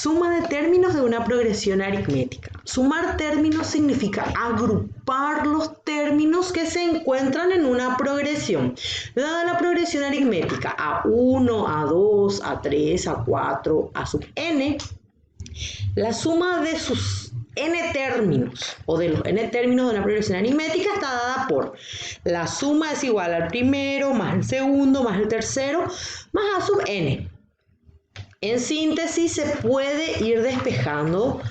Suma de términos de una progresión aritmética. Sumar términos significa agrupar los términos que se encuentran en una progresión. Dada la progresión aritmética A1, A2, A3, A4, A sub n, la suma de sus n términos o de los n términos de una progresión aritmética está dada por la suma es igual al primero más el segundo más el tercero más A sub n. En síntesis, se puede ir despejando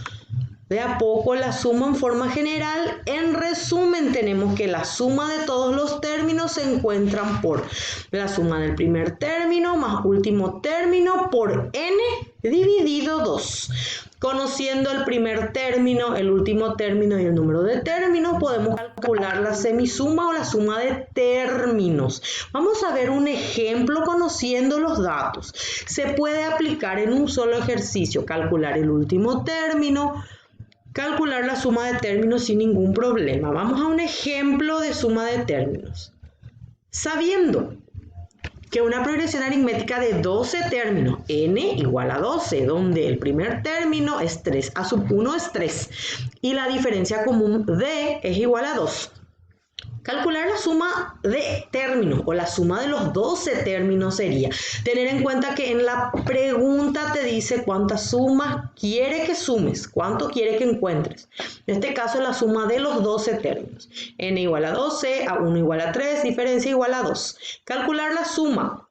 de a poco la suma en forma general. En resumen, tenemos que la suma de todos los términos se encuentran por la suma del primer término más último término por n dividido 2. Conociendo el primer término, el último término y el número de términos, podemos calcular la semisuma o la suma de términos. Vamos a ver un ejemplo conociendo los datos. Se puede aplicar en un solo ejercicio, calcular el último término, calcular la suma de términos sin ningún problema. Vamos a un ejemplo de suma de términos. Sabiendo que una progresión aritmética de 12 términos, n igual a 12, donde el primer término es 3, a sub 1 es 3, y la diferencia común d es igual a 2. Calcular la suma de términos o la suma de los 12 términos sería tener en cuenta que en la pregunta te dice cuántas sumas quiere que sumes, cuánto quiere que encuentres. En este caso la suma de los 12 términos. N igual a 12, A1 igual a 3, diferencia igual a 2. Calcular la suma.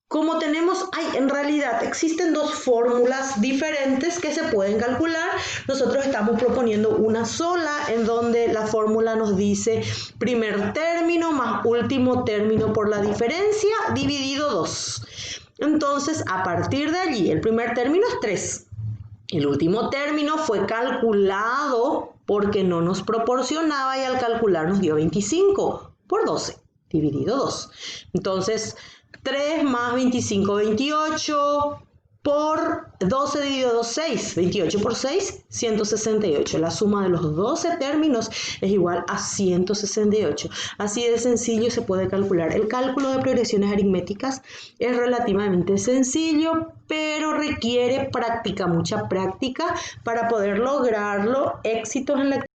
Como tenemos, en realidad existen dos fórmulas diferentes que se pueden calcular. Nosotros estamos proponiendo una sola en donde la fórmula nos dice primer término más último término por la diferencia dividido 2. Entonces, a partir de allí, el primer término es 3. El último término fue calculado porque no nos proporcionaba y al calcular nos dio 25 por 12 dividido 2. Entonces, 3 más 25, 28 por 12 dividido 2, 6. 28 por 6, 168. La suma de los 12 términos es igual a 168. Así de sencillo se puede calcular. El cálculo de progresiones aritméticas es relativamente sencillo, pero requiere práctica, mucha práctica para poder lograrlo, éxitos en la